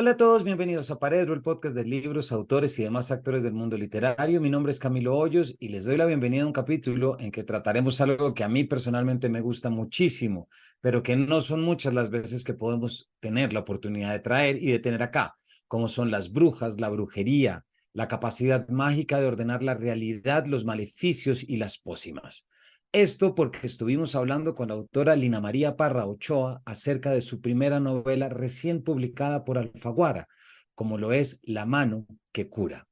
Hola a todos, bienvenidos a Paredro, el podcast de libros, autores y demás actores del mundo literario. Mi nombre es Camilo Hoyos y les doy la bienvenida a un capítulo en que trataremos algo que a mí personalmente me gusta muchísimo, pero que no son muchas las veces que podemos tener la oportunidad de traer y de tener acá, como son las brujas, la brujería, la capacidad mágica de ordenar la realidad, los maleficios y las pócimas. Esto porque estuvimos hablando con la autora Lina María Parra Ochoa acerca de su primera novela recién publicada por Alfaguara, como lo es La mano que cura.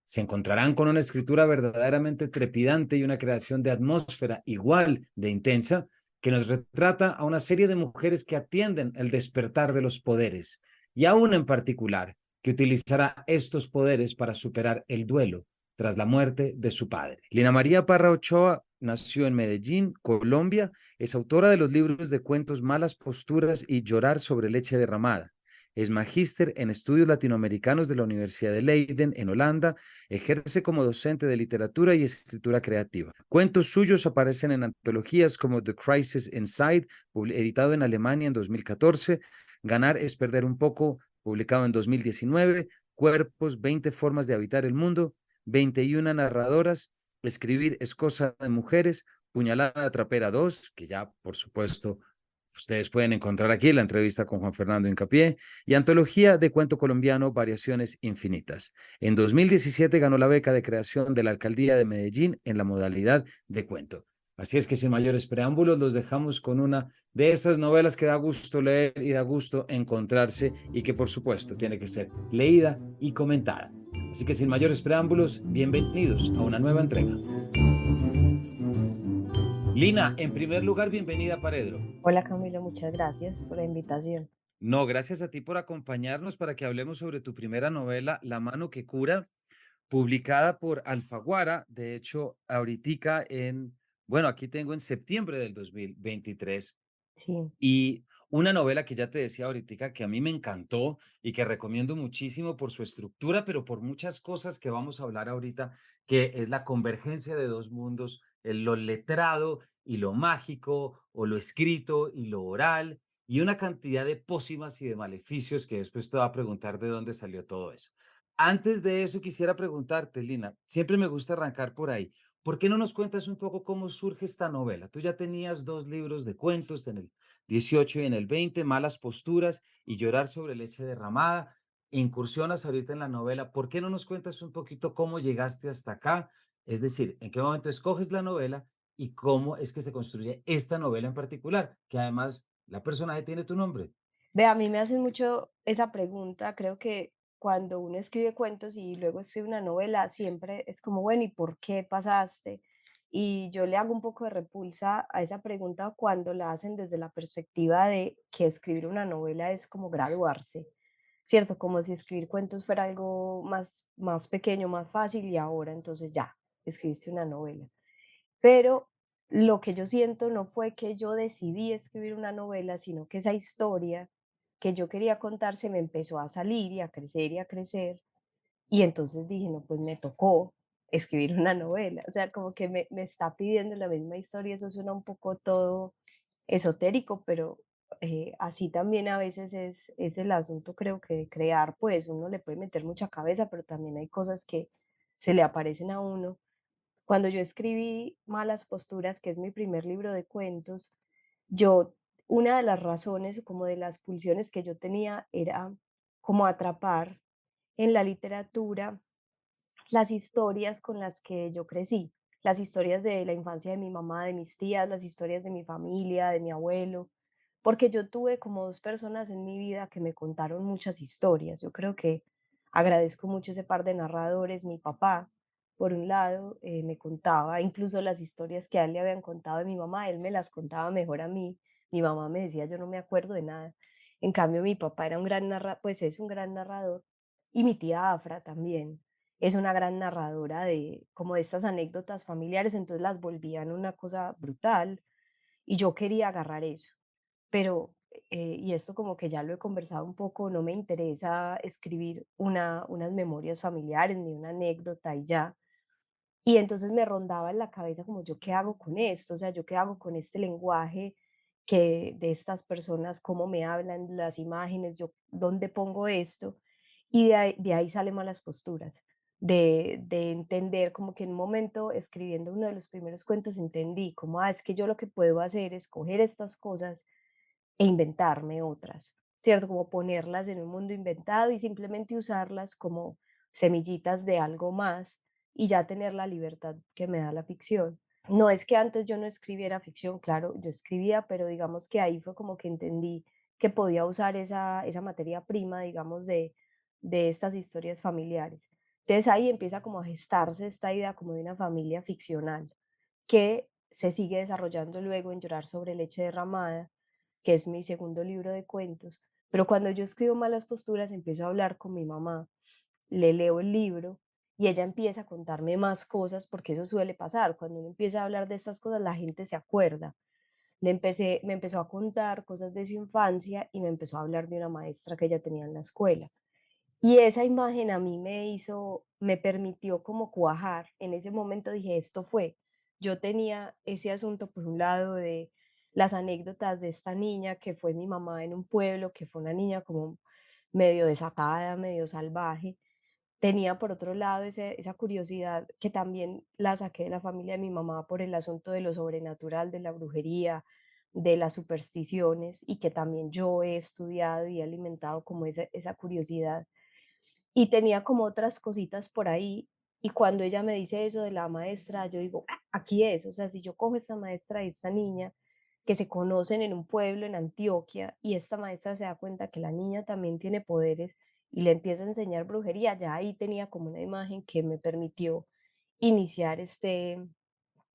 Se encontrarán con una escritura verdaderamente trepidante y una creación de atmósfera igual de intensa que nos retrata a una serie de mujeres que atienden el despertar de los poderes y a una en particular que utilizará estos poderes para superar el duelo tras la muerte de su padre. Lina María Parra Ochoa nació en Medellín, Colombia. Es autora de los libros de cuentos Malas Posturas y Llorar sobre leche derramada. Es magíster en estudios latinoamericanos de la Universidad de Leiden, en Holanda. Ejerce como docente de literatura y escritura creativa. Cuentos suyos aparecen en antologías como The Crisis Inside, editado en Alemania en 2014, Ganar es perder un poco, publicado en 2019, Cuerpos, 20 formas de habitar el mundo, 21 narradoras, Escribir es cosa de mujeres, Puñalada trapera 2, que ya, por supuesto, ustedes pueden encontrar aquí la entrevista con Juan Fernando Hincapié, y Antología de Cuento Colombiano, Variaciones Infinitas. En 2017 ganó la beca de creación de la Alcaldía de Medellín en la modalidad de cuento. Así es que sin mayores preámbulos los dejamos con una de esas novelas que da gusto leer y da gusto encontrarse y que por supuesto tiene que ser leída y comentada. Así que sin mayores preámbulos, bienvenidos a una nueva entrega. Lina, en primer lugar, bienvenida a Paredro. Hola Camilo, muchas gracias por la invitación. No, gracias a ti por acompañarnos para que hablemos sobre tu primera novela, La mano que cura, publicada por Alfaguara. De hecho, ahoritica bueno, aquí tengo en septiembre del 2023. Sí, Y una novela que ya te decía ahorita que a mí me encantó y que recomiendo muchísimo por su estructura, pero por muchas cosas que vamos a hablar ahorita, que es la convergencia de dos mundos, lo letrado y lo mágico, o lo escrito y lo oral, y una cantidad de pócimas y de maleficios que después te va a preguntar de dónde salió todo eso. Antes de eso, quisiera preguntarte, Lina, siempre me gusta arrancar por ahí. ¿Por qué no nos cuentas un poco cómo surge esta novela? Tú ya tenías dos libros de cuentos en el 18 y en el 20, Malas Posturas y Llorar sobre leche derramada. Incursionas ahorita en la novela. ¿Por qué no nos cuentas un poquito cómo llegaste hasta acá? Es decir, ¿en qué momento escoges la novela y cómo es que se construye esta novela en particular? Que además la personaje tiene tu nombre. ve, a mí me hacen mucho esa pregunta. Creo que cuando uno escribe cuentos y luego escribe una novela, siempre es como, bueno, ¿y por qué pasaste? Y yo le hago un poco de repulsa a esa pregunta cuando la hacen desde la perspectiva de que escribir una novela es como graduarse, ¿cierto? Como si escribir cuentos fuera algo más pequeño, más fácil y ahora entonces ya, escribiste una novela. Pero lo que yo siento no fue que yo decidí escribir una novela, sino que esa historia que yo quería contar se me empezó a salir y a crecer y a crecer. Y entonces dije, no, pues me tocó escribir una novela. O sea, como que me está pidiendo la misma historia. Eso suena un poco todo esotérico, pero así también a veces es el asunto, creo que de crear, pues uno le puede meter mucha cabeza, pero también hay cosas que se le aparecen a uno. Cuando yo escribí Malas Posturas, que es mi primer libro de cuentos, yo, una de las razones, o como de las pulsiones que yo tenía, era como atrapar en la literatura las historias con las que yo crecí, las historias de la infancia de mi mamá, de mis tías, las historias de mi familia, de mi abuelo, porque yo tuve como dos personas en mi vida que me contaron muchas historias. Yo creo que agradezco mucho ese par de narradores. Mi papá, por un lado, me contaba incluso las historias que a él le habían contado de mi mamá, él me las contaba mejor a mí. Mi mamá me decía, yo no me acuerdo de nada. En cambio, mi papá era un gran narrador, pues es un gran narrador, y mi tía Afra también es una gran narradora de como de estas anécdotas familiares, entonces las volvían una cosa brutal y yo quería agarrar eso, pero, y esto como que ya lo he conversado un poco, no me interesa escribir unas memorias familiares ni una anécdota y ya. Y entonces me rondaba en la cabeza como yo qué hago con esto, o sea, yo qué hago con este lenguaje que de estas personas, cómo me hablan, las imágenes, yo dónde pongo esto, y de ahí salen malas posturas, de entender como que en un momento escribiendo uno de los primeros cuentos entendí como, es que yo lo que puedo hacer es coger estas cosas e inventarme otras, ¿cierto? Como ponerlas en un mundo inventado y simplemente usarlas como semillitas de algo más y ya tener la libertad que me da la ficción. No es que antes yo no escribiera ficción, claro, yo escribía, pero digamos que ahí fue como que entendí que podía usar esa materia prima, digamos, de estas historias familiares. Entonces ahí empieza como a gestarse esta idea como de una familia ficcional que se sigue desarrollando luego en Llorar sobre leche derramada, que es mi segundo libro de cuentos. Pero cuando yo escribo Malas Posturas, empiezo a hablar con mi mamá, le leo el libro y ella empieza a contarme más cosas, porque eso suele pasar. Cuando uno empieza a hablar de estas cosas, la gente se acuerda. Me empezó a contar cosas de su infancia y me empezó a hablar de una maestra que ella tenía en la escuela. Y esa imagen a mí me permitió como cuajar. En ese momento dije, esto fue. Yo tenía ese asunto por un lado de las anécdotas de esta niña que fue mi mamá en un pueblo, que fue una niña como medio desatada, medio salvaje. Tenía por otro lado esa curiosidad que también la saqué de la familia de mi mamá por el asunto de lo sobrenatural, de la brujería, de las supersticiones y que también yo he estudiado y he alimentado como esa curiosidad y tenía como otras cositas por ahí. Y cuando ella me dice eso de la maestra, yo digo, aquí es, o sea, si yo cojo esta maestra y esta niña que se conocen en un pueblo en Antioquia y esta maestra se da cuenta que la niña también tiene poderes y le empieza a enseñar brujería, ya ahí tenía como una imagen que me permitió iniciar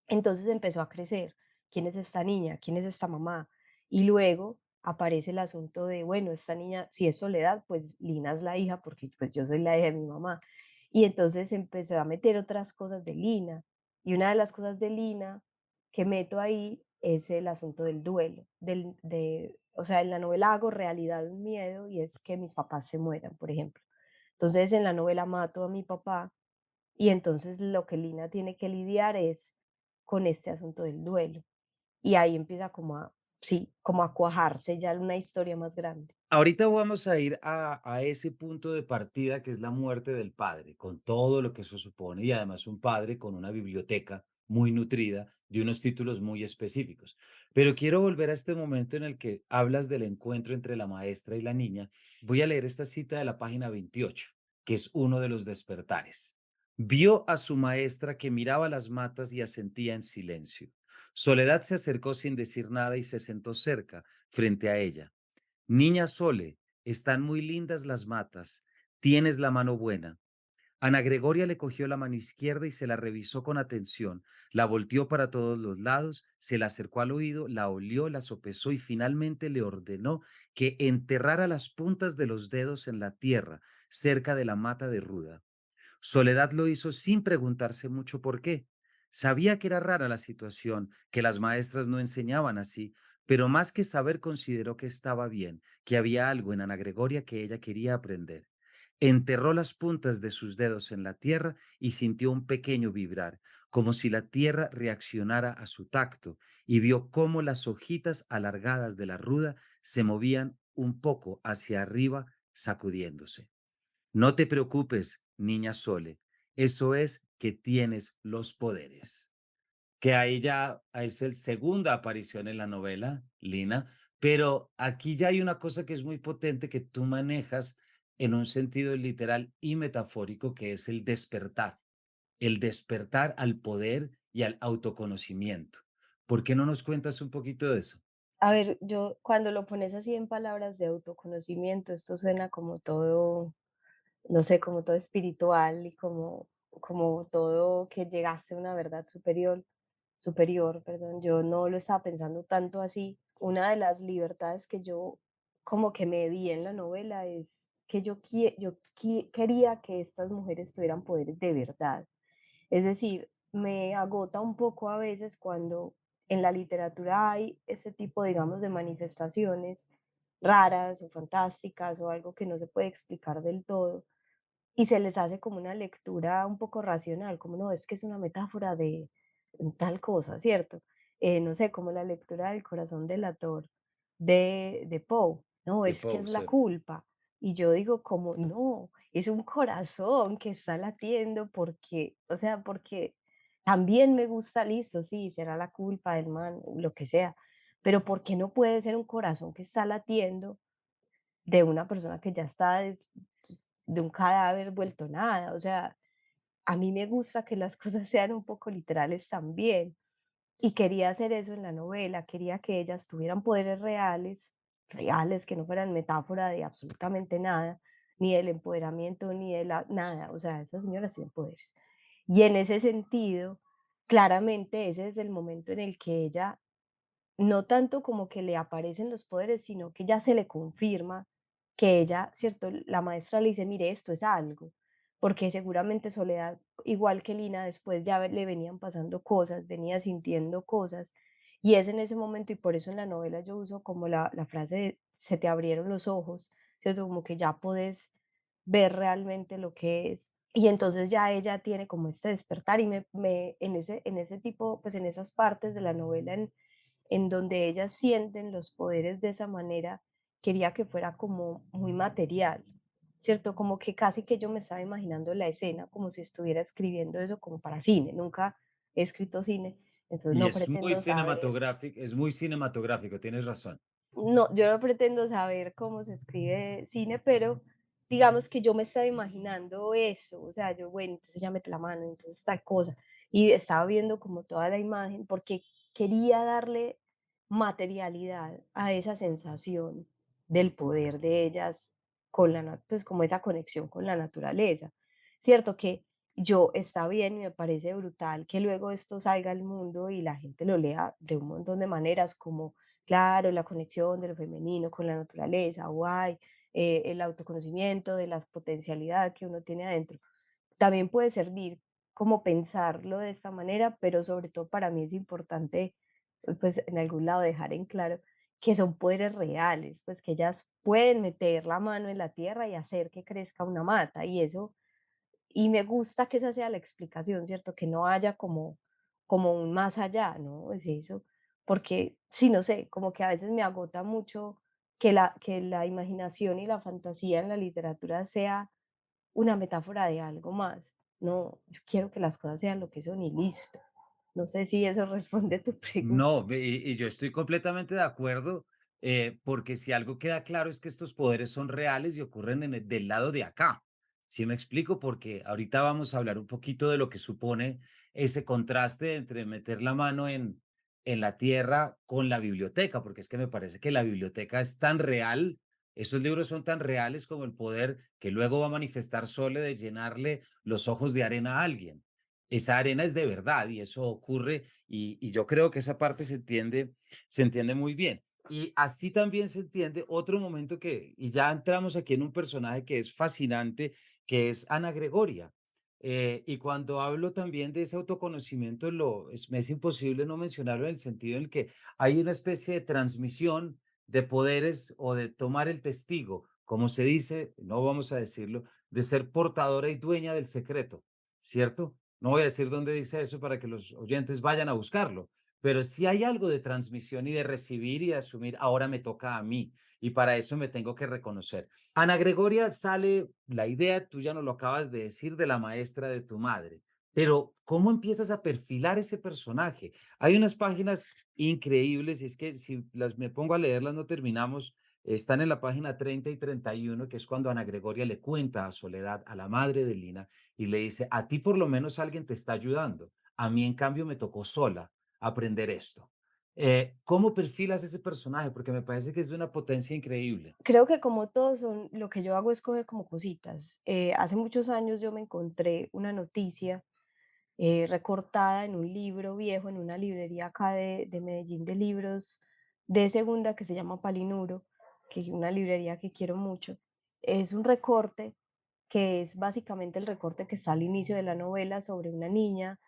entonces empezó a crecer. ¿Quién es esta niña? ¿Quién es esta mamá? Y luego aparece el asunto de, bueno, esta niña, si es Soledad, pues Lina es la hija, porque pues yo soy la hija de mi mamá. Y entonces empezó a meter otras cosas de Lina. Y una de las cosas de Lina que meto ahí es el asunto del duelo. O sea, en la novela hago realidad un miedo y es que mis papás se mueran, por ejemplo. Entonces en la novela mato a mi papá y entonces lo que Lina tiene que lidiar es con este asunto del duelo. Y ahí empieza como a, sí, como a cuajarse ya una historia más grande. Ahorita vamos a ir a ese punto de partida que es la muerte del padre, con todo lo que eso supone y además un padre con una biblioteca muy nutrida de unos títulos muy específicos. Pero quiero volver a este momento en el que hablas del encuentro entre la maestra y la niña. Voy a leer esta cita de la página 28, que es uno de los despertares. Vio a su maestra que miraba las matas y asentía en silencio. Soledad se acercó sin decir nada y se sentó cerca, frente a ella. Niña Sole, están muy lindas las matas. Tienes la mano buena. Ana Gregoria le cogió la mano izquierda y se la revisó con atención. La volteó para todos los lados, se la acercó al oído, la olió, la sopesó y finalmente le ordenó que enterrara las puntas de los dedos en la tierra, cerca de la mata de ruda. Soledad lo hizo sin preguntarse mucho por qué. Sabía que era rara la situación, que las maestras no enseñaban así, pero más que saber consideró que estaba bien, que había algo en Ana Gregoria que ella quería aprender. Enterró las puntas de sus dedos en la tierra y sintió un pequeño vibrar, como si la tierra reaccionara a su tacto, y vio cómo las hojitas alargadas de la ruda se movían un poco hacia arriba, sacudiéndose. No te preocupes, niña Sole, eso es que tienes los poderes. Que ahí ya es el segunda aparición en la novela, Lina, pero aquí ya hay una cosa que es muy potente que tú manejas en un sentido literal y metafórico, que es el despertar al poder y al autoconocimiento. ¿Por qué no nos cuentas un poquito de eso? A ver, yo cuando lo pones así en palabras de autoconocimiento, esto suena como todo, no sé, como todo espiritual y como todo que llegaste a una verdad superior, perdón. Yo no lo estaba pensando tanto así. Una de las libertades que yo como que me di en la novela es que quería que estas mujeres tuvieran poderes de verdad. Es decir, me agota un poco a veces cuando en la literatura hay ese tipo, digamos, de manifestaciones raras o fantásticas o algo que no se puede explicar del todo y se les hace como una lectura un poco racional, como no, es que es una metáfora de tal cosa, ¿cierto? no sé, como la lectura del corazón delator de Poe. No, de es que es la Pose. culpa. Y yo digo como, no, es un corazón que está latiendo porque, o sea, porque también me gusta, listo, sí, será la culpa del man, lo que sea, pero ¿por qué no puede ser un corazón que está latiendo de una persona que ya está de un cadáver vuelto nada? O sea, a mí me gusta que las cosas sean un poco literales también. Y quería hacer eso en la novela, quería que ellas tuvieran poderes reales, reales, que no fueran metáfora de absolutamente nada, ni del empoderamiento, ni de la nada. O sea, esas señoras tienen poderes. Y en ese sentido, claramente ese es el momento en el que ella no tanto como que le aparecen los poderes, sino que ya se le confirma que ella, ¿cierto? La maestra le dice, mire, esto es algo, porque seguramente Soledad, igual que Lina, después ya le venían pasando cosas, venía sintiendo cosas, y es en ese momento, y por eso en la novela yo uso como la frase de, se te abrieron los ojos, ¿cierto? Como que ya podés ver realmente lo que es. Y entonces ya ella tiene como este despertar y en ese tipo, pues en esas partes de la novela en donde ellas sienten los poderes de esa manera, quería que fuera como muy material, ¿cierto? Como que casi que yo me estaba imaginando la escena como si estuviera escribiendo eso como para cine, nunca he escrito cine, entonces Y no pretendo saber. es muy cinematográfico, tienes razón. No, yo no pretendo saber cómo se escribe cine, pero digamos que yo me estaba imaginando eso, o sea, yo, bueno, entonces ya mete la mano, entonces tal cosa, y estaba viendo como toda la imagen porque quería darle materialidad a esa sensación del poder de ellas con pues como esa conexión con la naturaleza, ¿cierto? Que yo está bien y me parece brutal que luego esto salga al mundo y la gente lo lea de un montón de maneras como claro, la conexión de lo femenino con la naturaleza, guay, el autoconocimiento de las potencialidades que uno tiene adentro. También puede servir como pensarlo de esta manera, pero sobre todo para mí es importante, pues en algún lado dejar en claro que son poderes reales, pues que ellas pueden meter la mano en la tierra y hacer que crezca una mata y eso y me gusta que esa sea la explicación, ¿cierto? Que no haya como un más allá, ¿no? Es eso, porque sí, no sé, como que a veces me agota mucho que la imaginación y la fantasía en la literatura sea una metáfora de algo más. No, yo quiero que las cosas sean lo que son y listo. No sé si eso responde a tu pregunta. No, y yo estoy completamente de acuerdo, porque si algo queda claro es que estos poderes son reales y ocurren del lado de acá. ¿Sí me explico? Porque ahorita vamos a hablar un poquito de lo que supone ese contraste entre meter la mano en la tierra con la biblioteca, porque es que me parece que la biblioteca es tan real, esos libros son tan reales como el poder que luego va a manifestar Sole de llenarle los ojos de arena a alguien. Esa arena es de verdad y eso ocurre y yo creo que esa parte se entiende muy bien. Y así también se entiende otro momento que, y ya entramos aquí en un personaje que es fascinante, que es Ana Gregoria. Y cuando hablo también de ese autoconocimiento, me es imposible no mencionarlo en el sentido en el que hay una especie de transmisión de poderes o de tomar el testigo, como se dice, no vamos a decirlo, de ser portadora y dueña del secreto, ¿cierto? No voy a decir dónde dice eso para que los oyentes vayan a buscarlo, pero sí hay algo de transmisión y de recibir y de asumir, ahora me toca a mí y para eso me tengo que reconocer. Ana Gregoria sale la idea, tú ya nos lo acabas de decir, de la maestra de tu madre, pero ¿cómo empiezas a perfilar ese personaje? Hay unas páginas increíbles y es que si las me pongo a leerlas no terminamos. Están en la página 30 y 31, que es cuando Ana Gregoria le cuenta a Soledad, a la madre de Lina, y le dice, a ti por lo menos alguien te está ayudando. A mí, en cambio, me tocó sola aprender esto. ¿Cómo perfilas ese personaje? Porque me parece que es de una potencia increíble. Creo que como todos son, lo que yo hago es coger como cositas. Hace muchos años yo me encontré una noticia recortada en un libro viejo, en una librería acá de Medellín de libros de segunda que se llama Palinuro, que es una librería que quiero mucho. Es un recorte que es básicamente el recorte que está al inicio de la novela sobre una niña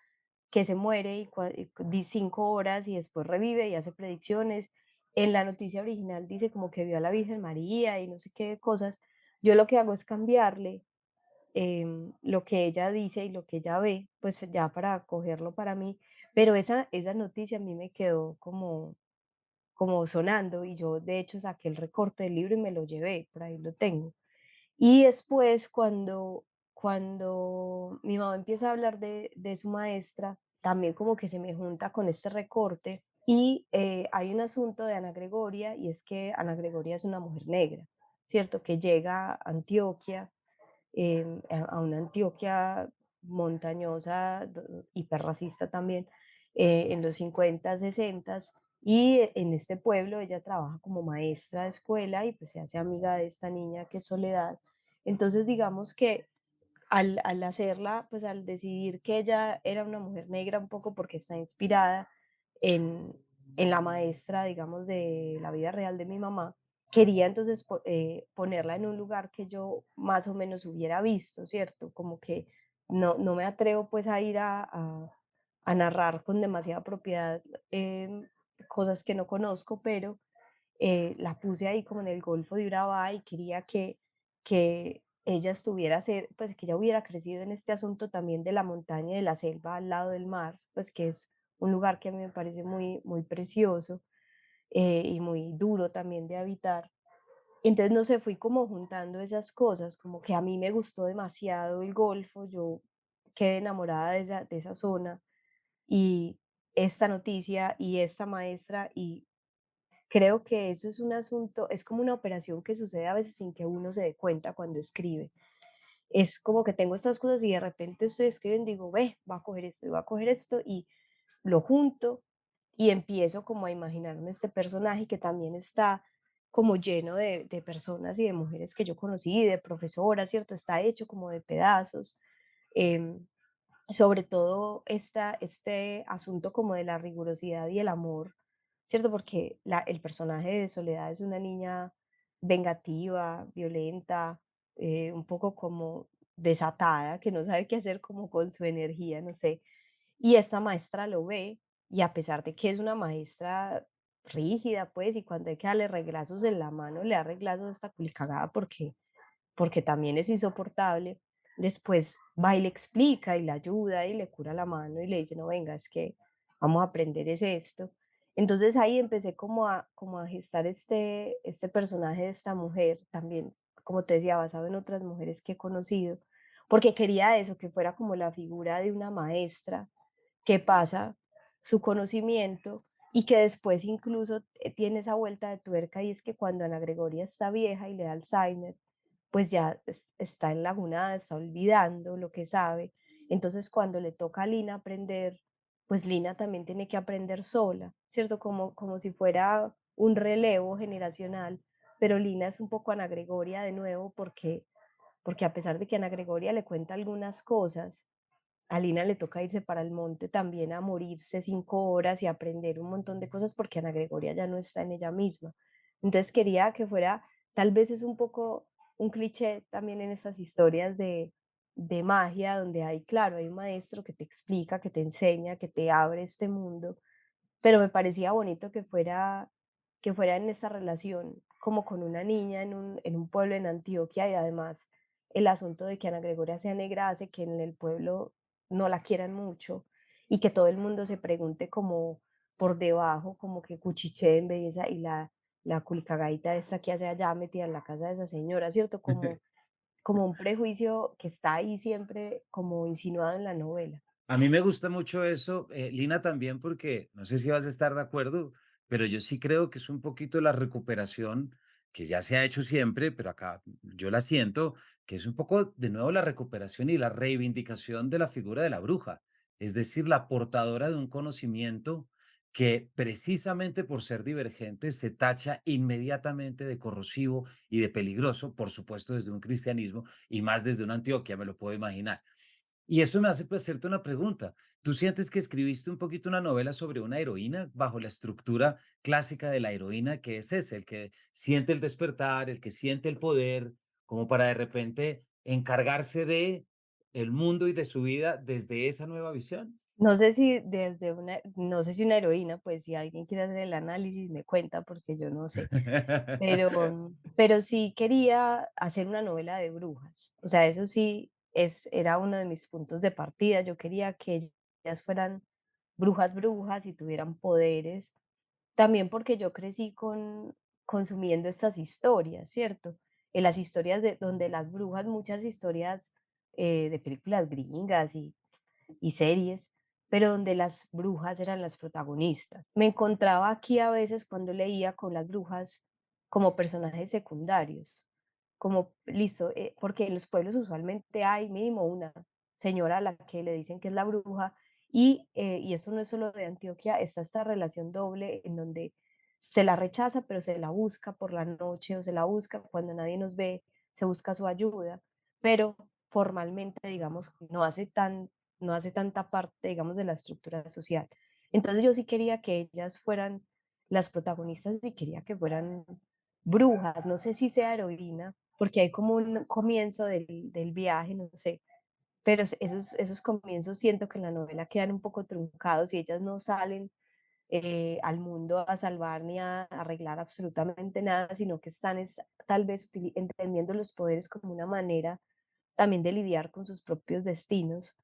que se muere y 5 horas y después revive y hace predicciones. En la noticia original dice como que vio a la Virgen María y no sé qué cosas. Yo lo que hago es cambiarle lo que ella dice y lo que ella ve, pues ya para cogerlo para mí, Pero esa noticia a mí me quedó como sonando y yo de hecho saqué el recorte del libro y me lo llevé, por ahí lo tengo. Y después cuando mi mamá empieza a hablar de su maestra, también como que se me junta con este recorte y hay un asunto de Ana Gregoria y es que Ana Gregoria es una mujer negra, ¿cierto? Que llega a Antioquia, a una Antioquia montañosa, hiperracista también, en los 50, 60, y en este pueblo ella trabaja como maestra de escuela y pues se hace amiga de esta niña que es Soledad. Entonces digamos que al hacerla, pues al decidir que ella era una mujer negra un poco porque está inspirada en, en la maestra, digamos, de la vida real de mi mamá, quería entonces ponerla en un lugar que yo más o menos hubiera visto, ¿cierto? Como que no me atrevo pues a ir a narrar con demasiada propiedad cosas que no conozco, pero la puse ahí como en el Golfo de Urabá y quería que ella estuviera, pues que ella hubiera crecido en este asunto también de la montaña y de la selva al lado del mar, pues que es un lugar que a mí me parece muy, muy precioso y muy duro también de habitar. Entonces, no sé, fui como juntando esas cosas, como que a mí me gustó demasiado el Golfo, yo quedé enamorada de esa zona y esta noticia y esta maestra y creo que eso es un asunto, es como una operación que sucede a veces sin que uno se dé cuenta cuando escribe. Es como que tengo estas cosas y de repente estoy escribiendo y digo, ve, va a coger esto y va a coger esto y lo junto y empiezo como a imaginarme este personaje que también está como lleno de personas y de mujeres que yo conocí, de profesoras, ¿cierto? Está hecho como de pedazos. em, Sobre todo este asunto como de la rigurosidad y el amor, ¿cierto? Porque el personaje de Soledad es una niña vengativa, violenta, un poco como desatada, que no sabe qué hacer como con su energía, no sé. Y esta maestra lo ve y a pesar de que es una maestra rígida, pues, y cuando hay que darle reglazos en la mano, le da reglazos hasta culicagada porque también es insoportable, después va y le explica y le ayuda y le cura la mano y le dice, no, venga, es que vamos a aprender es esto. Entonces ahí empecé como a gestar este personaje de esta mujer, también, como te decía, basado en otras mujeres que he conocido, porque quería eso, que fuera como la figura de una maestra que pasa su conocimiento y que después incluso tiene esa vuelta de tuerca y es que cuando Ana Gregoria está vieja y le da Alzheimer, pues ya está enlagunada, está olvidando lo que sabe. Entonces, cuando le toca a Lina aprender, pues Lina también tiene que aprender sola, ¿cierto? Como si fuera un relevo generacional, pero Lina es un poco Ana Gregoria de nuevo porque a pesar de que Ana Gregoria le cuenta algunas cosas, a Lina le toca irse para el monte también a morirse 5 horas y aprender un montón de cosas porque Ana Gregoria ya no está en ella misma. Entonces quería que fuera, tal vez es un poco un cliché también en estas historias de magia, donde hay, claro, hay un maestro que te explica, que te enseña, que te abre este mundo, pero me parecía bonito que fuera en esa relación, como con una niña en un pueblo en Antioquia, y además el asunto de que Ana Gregoria sea negra hace que en el pueblo no la quieran mucho y que todo el mundo se pregunte como por debajo, como que cuchicheen belleza y la culicagaita esta que hace allá metida en la casa de esa señora, ¿cierto? Como un prejuicio que está ahí siempre como insinuado en la novela. A mí me gusta mucho eso, Lina, también porque no sé si vas a estar de acuerdo, pero yo sí creo que es un poquito la recuperación que ya se ha hecho siempre, pero acá yo la siento, que es un poco de nuevo la recuperación y la reivindicación de la figura de la bruja, es decir, la portadora de un conocimiento que precisamente por ser divergente se tacha inmediatamente de corrosivo y de peligroso, por supuesto desde un cristianismo y más desde una Antioquia, me lo puedo imaginar. Y eso me hace pues, hacerte una pregunta. ¿Tú sientes que escribiste un poquito una novela sobre una heroína bajo la estructura clásica de la heroína, que es ese, el que siente el despertar, el que siente el poder, como para de repente encargarse de el mundo y de su vida desde esa nueva visión? No sé si una heroína, pues si alguien quiere hacer el análisis me cuenta porque yo no sé. Pero sí quería hacer una novela de brujas. O sea, eso sí era uno de mis puntos de partida. Yo quería que ellas fueran brujas, brujas y tuvieran poderes. También porque yo crecí consumiendo estas historias, ¿cierto? En las historias de donde las brujas, muchas historias de películas gringas y series, pero donde las brujas eran las protagonistas. Me encontraba aquí a veces cuando leía con las brujas como personajes secundarios, como, listo, porque en los pueblos usualmente hay mínimo una señora a la que le dicen que es la bruja y esto no es solo de Antioquia, está esta relación doble en donde se la rechaza, pero se la busca por la noche o se la busca cuando nadie nos ve, se busca su ayuda, pero formalmente, digamos, no hace tanta parte, digamos, de la estructura social. Entonces yo sí quería que ellas fueran las protagonistas y quería que fueran brujas, no sé si sea heroína, porque hay como un comienzo del viaje, no sé, pero esos comienzos siento que en la novela quedan un poco truncados y ellas no salen al mundo a salvar ni a arreglar absolutamente nada, sino que están tal vez entendiendo los poderes como una manera también de lidiar con sus propios destinos.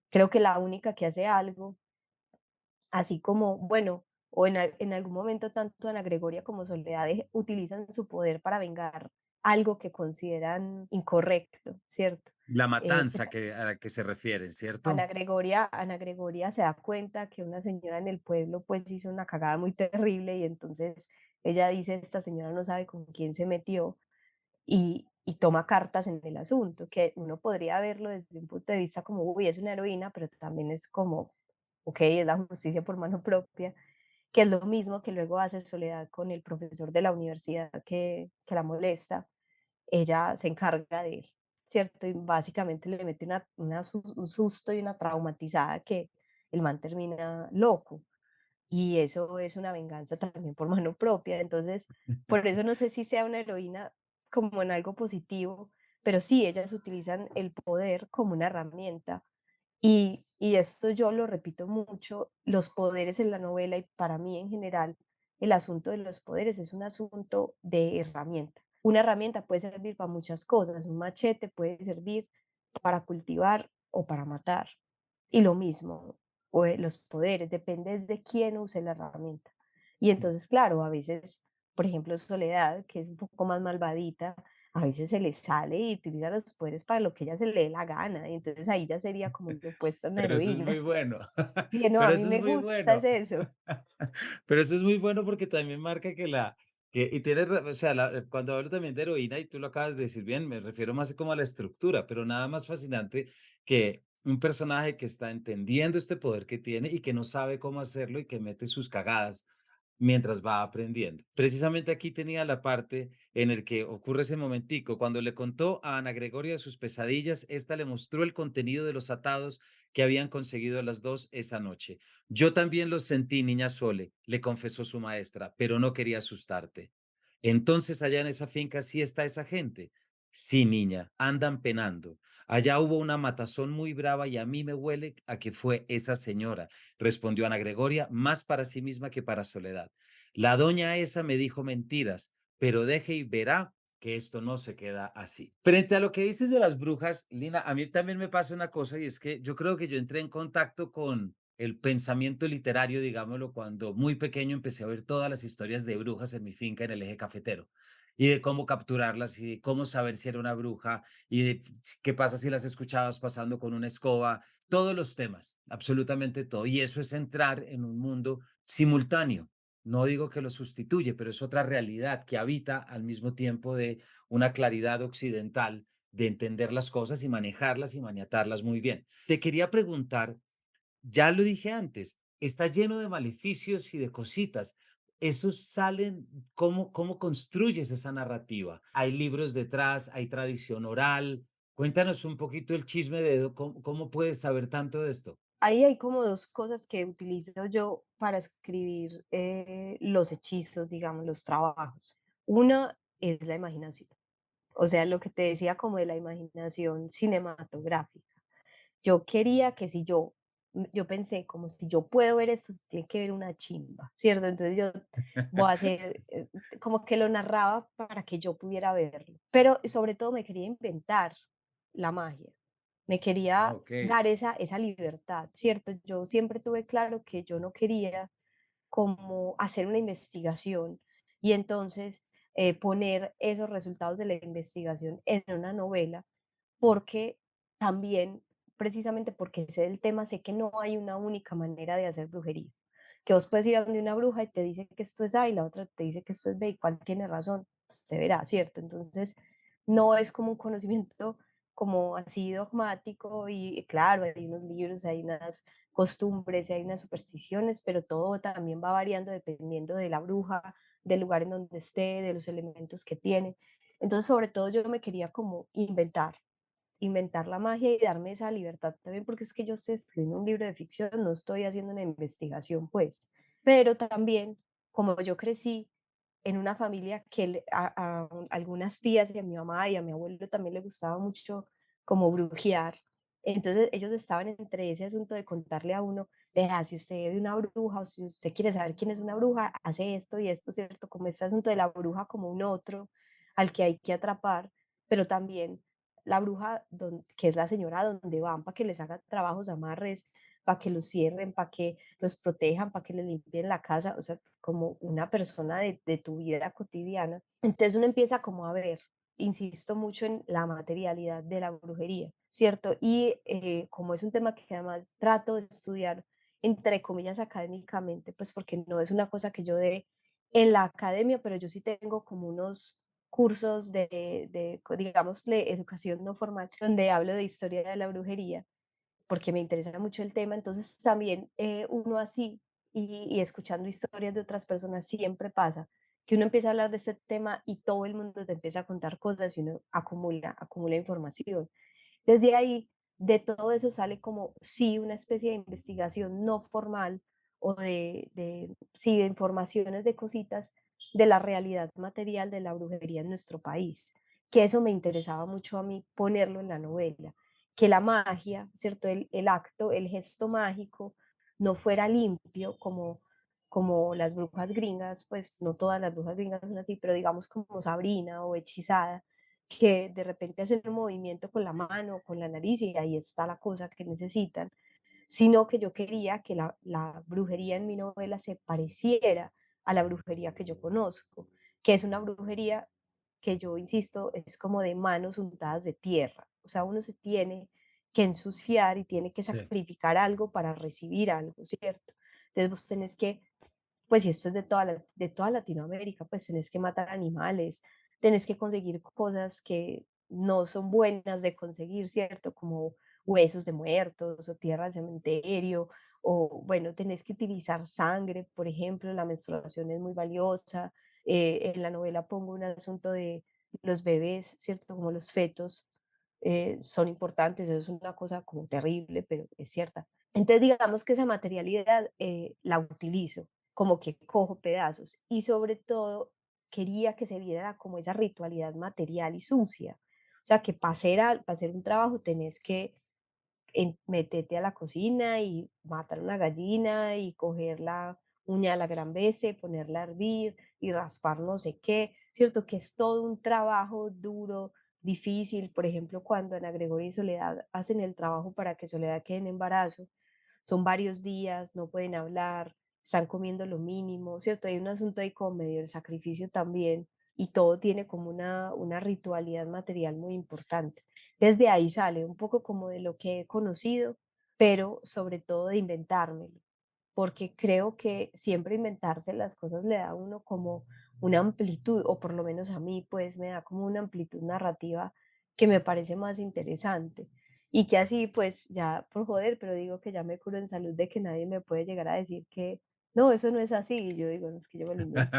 Creo que la única que hace algo, así como, bueno, o en algún momento tanto Ana Gregoria como Soledad utilizan su poder para vengar algo que consideran incorrecto, ¿cierto? La Que matanza a la que se refieren, ¿cierto? Ana Gregoria se da cuenta que una señora en el pueblo pues hizo una cagada muy terrible y entonces ella dice, esta señora no sabe con quién se metió y toma cartas en el asunto, que uno podría verlo desde un punto de vista como, uy, es una heroína, pero también es como, ok, es la justicia por mano propia, que es lo mismo que luego hace Soledad con el profesor de la universidad que la molesta, ella se encarga de él, ¿cierto? Y básicamente le mete un susto y una traumatizada que el man termina loco. Y eso es una venganza también por mano propia. Entonces, por eso no sé si sea una heroína como en algo positivo, pero sí, ellas utilizan el poder como una herramienta y esto yo lo repito mucho, los poderes en la novela y para mí en general, el asunto de los poderes es un asunto de herramienta. Una herramienta puede servir para muchas cosas, un machete puede servir para cultivar o para matar. Y lo mismo, los poderes, depende de quién use la herramienta. Y entonces, claro, a veces, por ejemplo, Soledad, que es un poco más malvadita, a veces se le sale y utiliza los poderes para lo que ella se le dé la gana, y entonces ahí ya sería como lo opuesto a una Pero eso es heroína. muy bueno. Y no, a Pero mí eso es me muy gusta es bueno. eso. Pero eso es muy bueno porque también marca y tienes, o sea, cuando hablo también de heroína y tú lo acabas de decir bien, me refiero más como a la estructura, pero nada más fascinante que un personaje que está entendiendo este poder que tiene y que no sabe cómo hacerlo y que mete sus cagadas mientras va aprendiendo. Precisamente aquí tenía la parte en el que ocurre ese momentico, cuando le contó a Ana Gregoria sus pesadillas, esta le mostró el contenido de los atados que habían conseguido las dos esa noche. Yo también los sentí, niña Sole, le confesó su maestra, pero no quería asustarte. Entonces allá en esa finca sí está esa gente. Sí, niña, andan penando. Allá hubo una matazón muy brava y a mí me huele a que fue esa señora, respondió Ana Gregoria, más para sí misma que para Soledad. La doña esa me dijo mentiras, pero deje y verá que esto no se queda así. Frente a lo que dices de las brujas, Lina, a mí también me pasa una cosa y es que yo creo que yo entré en contacto con el pensamiento literario, digámoslo, cuando muy pequeño empecé a ver todas las historias de brujas en mi finca en el eje cafetero y de cómo capturarlas y de cómo saber si era una bruja y de qué pasa si las escuchabas pasando con una escoba, todos los temas, absolutamente todo. Y eso es entrar en un mundo simultáneo. No digo que lo sustituye, pero es otra realidad que habita al mismo tiempo de una claridad occidental de entender las cosas y manejarlas y maniatarlas muy bien. Te quería preguntar, ya lo dije antes, está lleno de maleficios y de cositas. Esos salen, ¿cómo construyes esa narrativa? ¿Hay libros detrás? ¿Hay tradición oral? Cuéntanos un poquito el chisme de cómo puedes saber tanto de esto. Ahí hay como dos cosas que utilizo yo para escribir los hechizos, digamos, los trabajos. Una es la imaginación, o sea, lo que te decía como de la imaginación cinematográfica. Yo quería que si yo pensé como si yo puedo ver esto, tiene que ver una chimba, ¿cierto? Entonces yo voy a hacer, como que lo narraba para que yo pudiera verlo, pero sobre todo me quería inventar la magia. Me Ah, quería ok. dar esa libertad, ¿cierto? Yo siempre tuve claro que yo no quería como hacer una investigación y entonces poner esos resultados de la investigación en una novela, porque también, precisamente porque sé del tema, sé que no hay una única manera de hacer brujería. Que vos puedes ir a donde una bruja y te dice que esto es A y la otra te dice que esto es B y cuál tiene razón, pues se verá, ¿cierto? Entonces, no es como un conocimiento como así dogmático y claro, hay unos libros, hay unas costumbres, hay unas supersticiones, pero todo también va variando dependiendo de la bruja, del lugar en donde esté, de los elementos que tiene. Entonces, sobre todo yo me quería como inventar la magia y darme esa libertad también, porque es que yo estoy escribiendo un libro de ficción, no estoy haciendo una investigación, pues. Pero también, como yo crecí en una familia que a algunas tías y a mi mamá y a mi abuelo también le gustaba mucho como brujear, entonces ellos estaban entre ese asunto de contarle a uno, vea, si usted ve una bruja o si usted quiere saber quién es una bruja, hace esto y esto, ¿cierto? Como este asunto de la bruja como un otro al que hay que atrapar, pero también la bruja, que es la señora donde van para que les haga trabajos, amarres, para que los cierren, para que los protejan, para que les limpien la casa, o sea, como una persona de tu vida cotidiana. Entonces uno empieza como a ver, insisto mucho en la materialidad de la brujería, ¿cierto? Y como es un tema que además trato de estudiar, entre comillas, académicamente, pues porque no es una cosa que yo dé en la academia, pero yo sí tengo como unos cursos digamos, de educación no formal, donde hablo de historia de la brujería, porque me interesa mucho el tema. Entonces también uno así y escuchando historias de otras personas siempre pasa que uno empieza a hablar de este tema y todo el mundo te empieza a contar cosas y uno acumula información. Desde ahí, de todo eso sale como, sí, una especie de investigación no formal o sí, de informaciones de cositas de la realidad material de la brujería en nuestro país, que eso me interesaba mucho a mí ponerlo en la novela, que la magia, ¿cierto? El acto, el gesto mágico no fuera limpio como las brujas gringas, pues no todas las brujas gringas son así, pero digamos como Sabrina o Hechizada, que de repente hacen un movimiento con la mano, con la nariz y ahí está la cosa que necesitan, sino que yo quería que la brujería en mi novela se pareciera a la brujería que yo conozco, que es una brujería que yo insisto, es como de manos untadas de tierra. O sea, uno se tiene que ensuciar y tiene que Sí. sacrificar algo para recibir algo, ¿cierto? Entonces vos tenés que pues si esto es de toda Latinoamérica, pues tenés que matar animales, tenés que conseguir cosas que no son buenas de conseguir, ¿cierto? Como huesos de muertos o tierra de cementerio, o bueno, tenés que utilizar sangre, por ejemplo, la menstruación es muy valiosa. En la novela pongo un asunto de los bebés, ¿cierto? Como los fetos son importantes, eso es una cosa como terrible, pero es cierta. Entonces, digamos que esa materialidad la utilizo, como que cojo pedazos y sobre todo quería que se viera como esa ritualidad material y sucia. O sea, que para hacer un trabajo tenés que meterte a la cocina y matar una gallina y coger la uña de la gran vez, ponerla a hervir y raspar no sé qué, ¿cierto? Que es todo un trabajo duro, difícil. Por ejemplo, cuando Ana Gregoria y Soledad hacen el trabajo para que Soledad quede en embarazo, son varios días, no pueden hablar, están comiendo lo mínimo, ¿cierto? Hay un asunto ahí como medio del sacrificio también y todo tiene como una ritualidad material muy importante. Desde ahí sale un poco como de lo que he conocido, pero sobre todo de inventármelo, porque creo que siempre inventarse las cosas le da a uno como una amplitud, o por lo menos a mí pues me da como una amplitud narrativa que me parece más interesante. Y que así pues ya por joder, pero digo que ya me curo en salud de que nadie me puede llegar a decir que no, eso no es así. Y yo digo, no es que yo me lo inventé.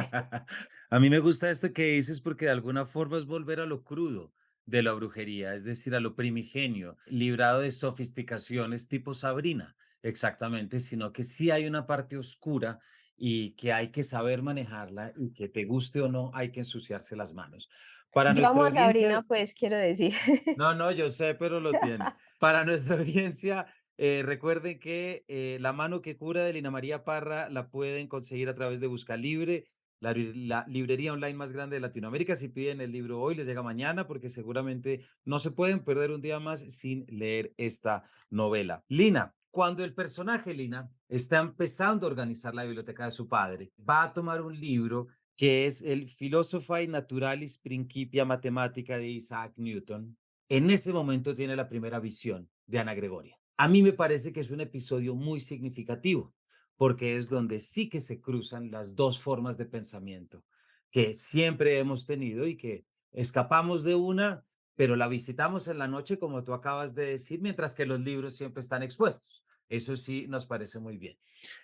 A mí me gusta esto que dices porque de alguna forma es volver a lo crudo de la brujería, es decir, a lo primigenio, librado de sofisticaciones tipo Sabrina, exactamente, sino que sí hay una parte oscura y que hay que saber manejarla y que te guste o no, hay que ensuciarse las manos. Para Yo amo nuestra a Sabrina, audiencia, pues quiero decir. no, no, yo sé, pero lo tiene. Para nuestra audiencia, recuerden que La mano que cura de Lina María Parra la pueden conseguir a través de Busca Libre. la librería online más grande de Latinoamérica. Si piden el libro hoy, les llega mañana porque seguramente no se pueden perder un día más sin leer esta novela. Lina, cuando el personaje Lina está empezando a organizar la biblioteca de su padre, va a tomar un libro que es el Philosophiae Naturalis Principia Mathematica de Isaac Newton. En ese momento tiene la primera visión de Ana Gregoria. A mí me parece que es un episodio muy significativo porque es donde sí que se cruzan las dos formas de pensamiento que siempre hemos tenido y que escapamos de una, pero la visitamos en la noche, como tú acabas de decir, mientras que los libros siempre están expuestos. Eso sí nos parece muy bien.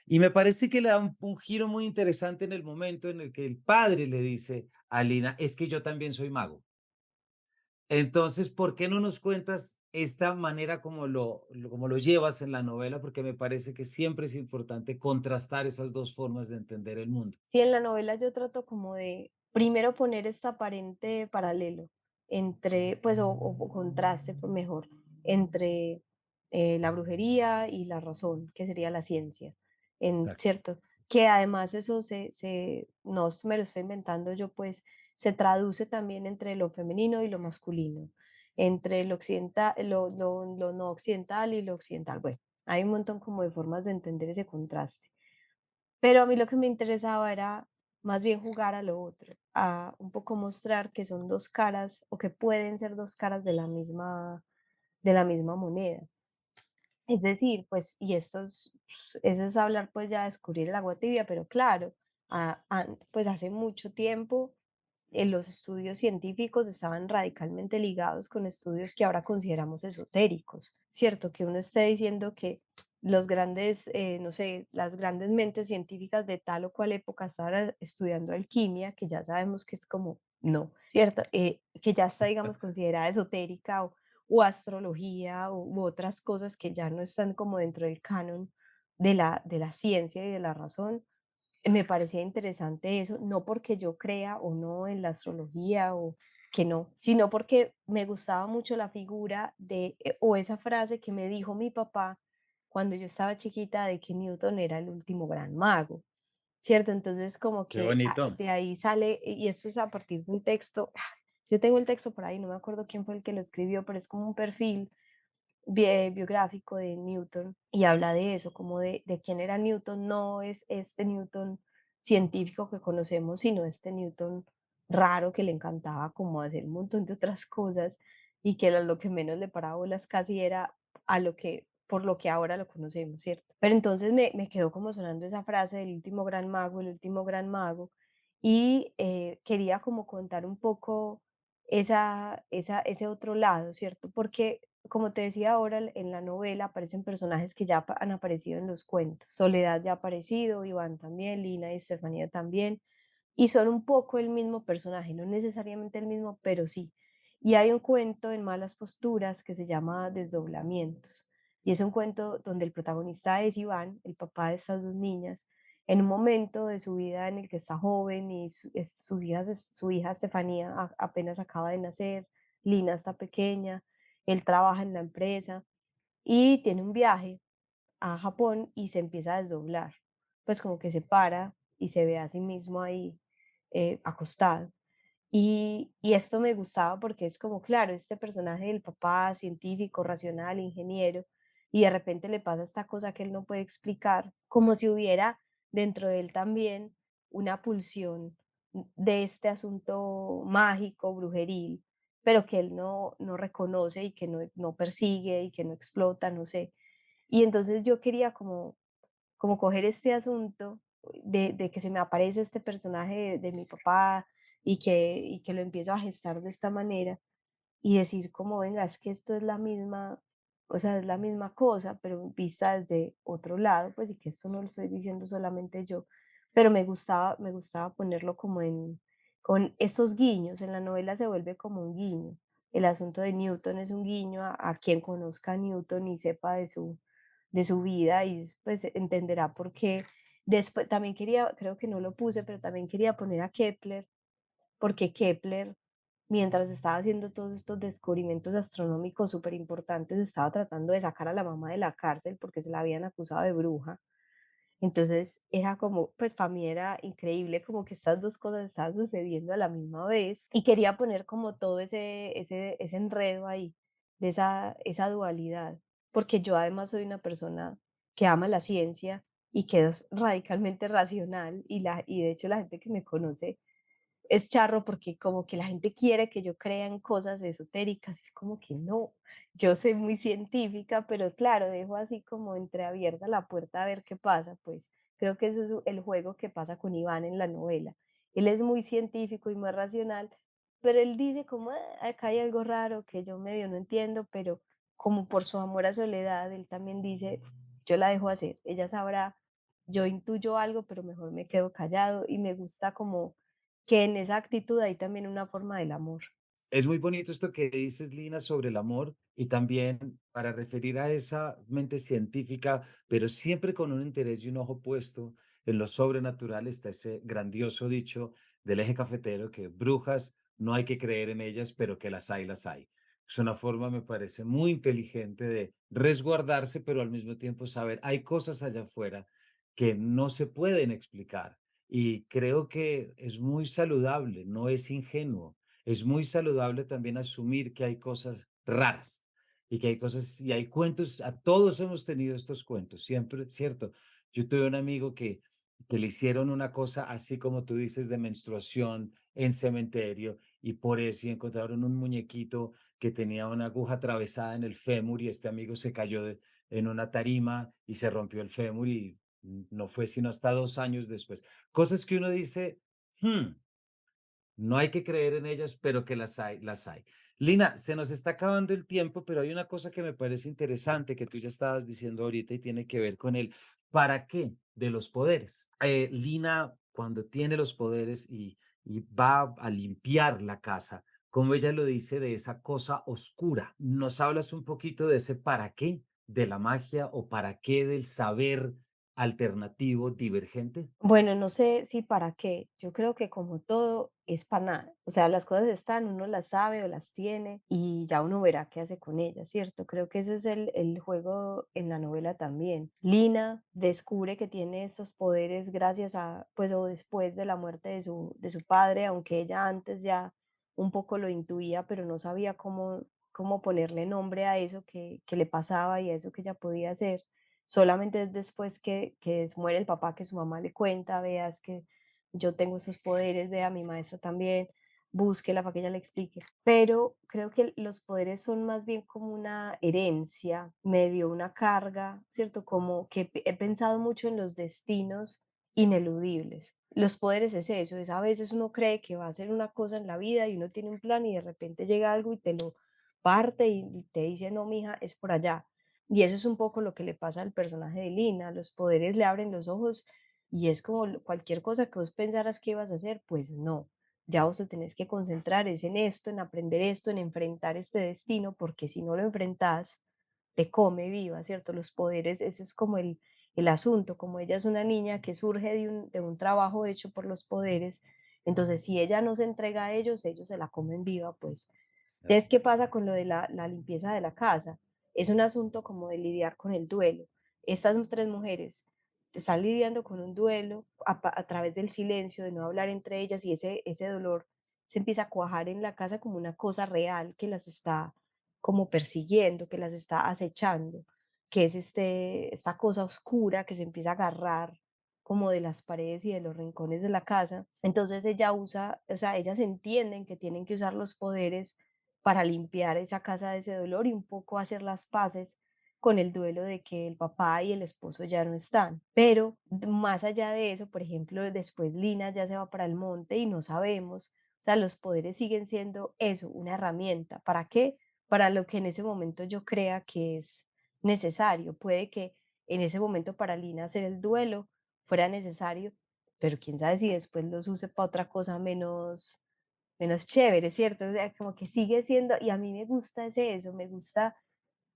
Y me parece que le da un giro muy interesante en el momento en el que el padre le dice a Lina, es que yo también soy mago. Entonces, ¿por qué no nos cuentas esta manera como lo llevas en la novela? Porque me parece que siempre es importante contrastar esas dos formas de entender el mundo. Sí, en la novela yo trato como de primero poner este aparente paralelo entre, pues, o contraste, pues, mejor, entre la brujería y la razón, que sería la ciencia, Exacto. ¿cierto? Que además eso no me lo estoy inventando yo, pues se traduce también entre lo femenino y lo masculino, entre lo occidental, lo no occidental y lo occidental. Bueno, hay un montón como de formas de entender ese contraste. Pero a mí lo que me interesaba era más bien jugar a lo otro, a un poco mostrar que son 2 caras, o que pueden ser 2 caras de la misma moneda. Es decir, pues, y esto es eso es hablar, pues, ya de descubrir el agua tibia, pero claro, pues, hace mucho tiempo, los estudios científicos estaban radicalmente ligados con estudios que ahora consideramos esotéricos, ¿cierto? Que uno esté diciendo que los grandes, no sé, las grandes mentes científicas de tal o cual época estaban estudiando alquimia, que ya sabemos que es como, no, ¿cierto? Que ya está, digamos, considerada esotérica o astrología u otras cosas que ya no están como dentro del canon de la ciencia y de la razón. Me parecía interesante eso, no porque yo crea o no en la astrología o que no, sino porque me gustaba mucho la figura de, o esa frase que me dijo mi papá cuando yo estaba chiquita de que Newton era el último gran mago, ¿cierto? Entonces como Qué que bonito. de ahí sale, y esto es a partir de un texto, yo tengo el texto por ahí, no me acuerdo quién fue el que lo escribió, pero es como un perfil biográfico de Newton y habla de eso, como de quién era Newton, no es este Newton científico que conocemos, sino este Newton raro que le encantaba como hacer un montón de otras cosas y que lo que menos le paraba bolas casi era a lo que, por lo que ahora lo conocemos, ¿cierto? Pero entonces me quedó como sonando esa frase del último gran mago, el último gran mago, y quería como contar un poco ese otro lado, ¿cierto? Porque como te decía ahora, en la novela aparecen personajes que ya han aparecido en los cuentos. Soledad ya ha aparecido, Iván también, Lina y Estefanía también, y son un poco el mismo personaje, no necesariamente el mismo, pero sí. Y hay un cuento en Malas Posturas que se llama Desdoblamientos, y es un cuento donde el protagonista es Iván, el papá de estas dos niñas, en un momento de su vida en el que está joven y su hija Estefanía apenas acaba de nacer, Lina está pequeña, él trabaja en la empresa y tiene un viaje a Japón y se empieza a desdoblar, pues como que se para y se ve a sí mismo ahí acostado. Y esto me gustaba porque es como, claro, este personaje del papá científico, racional, ingeniero, y de repente le pasa esta cosa que él no puede explicar, como si hubiera dentro de él también una pulsión de este asunto mágico, brujeril, pero que él no reconoce y que no persigue y que no explota, no sé. Y entonces yo quería como coger este asunto de que se me aparece este personaje de mi papá y que lo empiezo a gestar de esta manera y decir como, venga, es que esto es la misma, o sea, es la misma cosa, pero vista desde otro lado, pues y que esto no lo estoy diciendo solamente yo, pero me gustaba ponerlo como con estos guiños, en la novela se vuelve como un guiño. El asunto de Newton es un guiño a quien conozca a Newton y sepa de su vida y pues entenderá por qué. Después también quería, creo que no lo puse, pero también quería poner a Kepler, porque Kepler, mientras estaba haciendo todos estos descubrimientos astronómicos súper importantes, estaba tratando de sacar a la mamá de la cárcel porque se la habían acusado de bruja. Entonces era como, pues para mí era increíble como que estas dos cosas estaban sucediendo a la misma vez y quería poner como todo ese enredo ahí, de esa dualidad, porque yo además soy una persona que ama la ciencia y que es radicalmente racional y de hecho la gente que me conoce es charro porque como que la gente quiere que yo crea en cosas esotéricas, y como que no, yo soy muy científica, pero claro, dejo así como entreabierta la puerta a ver qué pasa, pues creo que eso es el juego que pasa con Iván en la novela. Él es muy científico y muy racional, pero él dice como: "Ah, acá hay algo raro que yo medio no entiendo", pero como por su amor a Soledad, él también dice, yo la dejo hacer, ella sabrá, yo intuyo algo, pero mejor me quedo callado y me gusta como que en esa actitud hay también una forma del amor. Es muy bonito esto que dices, Lina, sobre el amor y también para referir a esa mente científica, pero siempre con un interés y un ojo puesto en lo sobrenatural, está ese grandioso dicho del eje cafetero que brujas no hay que creer en ellas, pero que las hay, las hay. Es una forma, me parece, muy inteligente de resguardarse, pero al mismo tiempo saber, hay cosas allá afuera que no se pueden explicar. Y creo que es muy saludable, no es ingenuo, es muy saludable también asumir que hay cosas raras y que hay cosas y hay cuentos, a todos hemos tenido estos cuentos, siempre, ¿cierto? Yo tuve un amigo que le hicieron una cosa así como tú dices de menstruación en cementerio y por eso y encontraron un muñequito que tenía una aguja atravesada en el fémur y este amigo se cayó en una tarima y se rompió el fémur y no fue sino hasta 2 años después. Cosas que uno dice, "Hmm, no hay que creer en ellas, pero que las hay, las hay". Lina, se nos está acabando el tiempo, pero hay una cosa que me parece interesante que tú ya estabas diciendo ahorita y tiene que ver con el para qué de los poderes. Lina, cuando tiene los poderes y va a limpiar la casa, como ella lo dice, de esa cosa oscura, ¿nos hablas un poquito de ese para qué de la magia o para qué del saber alternativo divergente? Bueno, no sé si para qué. Yo creo que como todo es para nada. O sea, las cosas están, uno las sabe o las tiene y ya uno verá qué hace con ellas, ¿cierto? Creo que ese es el juego en la novela también. Lina descubre que tiene estos poderes gracias a, pues, o después de la muerte de su padre, aunque ella antes ya un poco lo intuía, pero no sabía cómo ponerle nombre a eso que le pasaba y a eso que ella podía hacer. Solamente es después que muere el papá que su mamá le cuenta, veas que yo tengo esos poderes, vea mi maestra también, búsquela para que ella le explique. Pero creo que los poderes son más bien como una herencia, medio una carga, ¿cierto? Como que he pensado mucho en los destinos ineludibles. Los poderes es eso, es a veces uno cree que va a hacer una cosa en la vida y uno tiene un plan y de repente llega algo y te lo parte y te dice, no, mija, es por allá, y eso es un poco lo que le pasa al personaje de Lina, los poderes le abren los ojos y es como cualquier cosa que vos pensaras que ibas a hacer, pues no, ya vos te tenés que concentrar es en esto, en aprender esto, en enfrentar este destino, porque si no lo enfrentas, te come viva, ¿cierto? Los poderes, ese es como el asunto, como ella es una niña que surge de un trabajo hecho por los poderes, entonces si ella no se entrega a ellos se la comen viva, pues. Entonces, ¿qué pasa con lo de la limpieza de la casa? Es un asunto como de lidiar con el duelo. Estas tres mujeres están lidiando con un duelo a través del silencio, de no hablar entre ellas y ese dolor se empieza a cuajar en la casa como una cosa real que las está como persiguiendo, que las está acechando, que es esta cosa oscura que se empieza a agarrar como de las paredes y de los rincones de la casa. Entonces ella usa, o sea, ellas entienden que tienen que usar los poderes para limpiar esa casa de ese dolor y un poco hacer las paces con el duelo de que el papá y el esposo ya no están. Pero más allá de eso, por ejemplo, después Lina ya se va para el monte y no sabemos, o sea, los poderes siguen siendo eso, una herramienta. ¿Para qué? Para lo que en ese momento yo crea que es necesario. Puede que en ese momento para Lina hacer el duelo fuera necesario, pero quién sabe si después los use para otra cosa menos chévere, ¿cierto? O sea, como que sigue siendo, y a mí me gusta ese eso, me gusta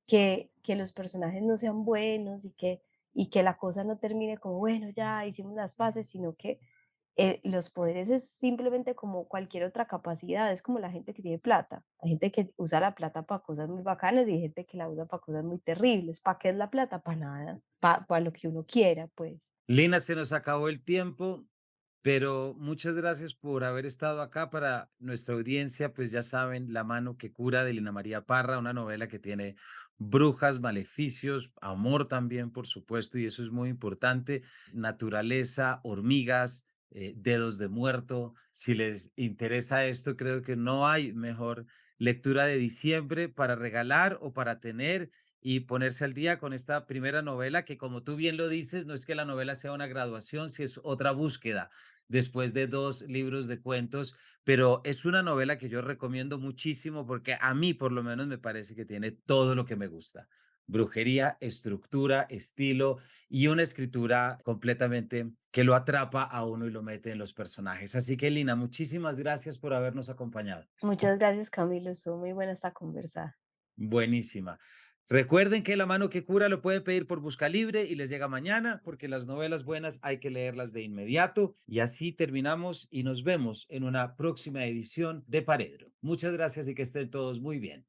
que los personajes no sean buenos y que la cosa no termine como, bueno, ya hicimos las paces, sino que los poderes es simplemente como cualquier otra capacidad, es como la gente que tiene plata. Hay gente que usa la plata para cosas muy bacanas y hay gente que la usa para cosas muy terribles. ¿Para qué es la plata? Para nada, para lo que uno quiera, pues. Lina, se nos acabó el tiempo, pero muchas gracias por haber estado acá para nuestra audiencia. Pues ya saben, La mano que cura de Lina María Parra, una novela que tiene brujas, maleficios, amor también, por supuesto, y eso es muy importante, naturaleza, hormigas, dedos de muerto. Si les interesa esto, creo que no hay mejor lectura de diciembre para regalar o para tener y ponerse al día con esta primera novela que, como tú bien lo dices, no es que la novela sea una graduación, si es otra búsqueda después de 2 libros de cuentos, pero es una novela que yo recomiendo muchísimo porque a mí por lo menos me parece que tiene todo lo que me gusta. Brujería, estructura, estilo y una escritura completamente que lo atrapa a uno y lo mete en los personajes. Así que, Lina, muchísimas gracias por habernos acompañado. Muchas gracias, Camilo. Estuvo muy buena esta conversa. Buenísima. Recuerden que La mano que cura lo puede pedir por Busca Libre y les llega mañana, porque las novelas buenas hay que leerlas de inmediato. Y así terminamos y nos vemos en una próxima edición de Paredro. Muchas gracias y que estén todos muy bien.